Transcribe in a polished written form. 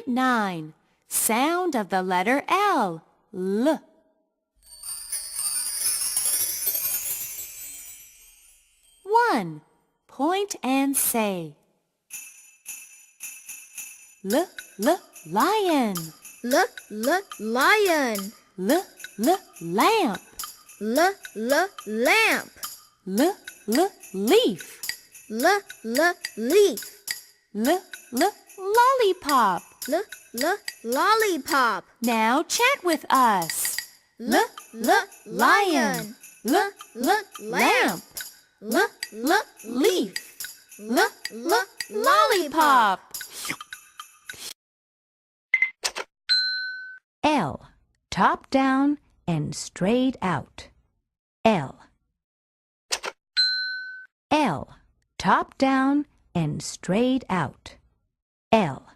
Unit 9. Sound of the letter L. L. One. Point and say. L, lion. L, lion. L, lamp. L, lamp. L, leaf. L, leaf. L, lollipop. L, lollipop. Now chant with us. L, lion. L, lamp. L, leaf. L, lollipop. L. Top down and straight out. L. L. Top down and straight out. L.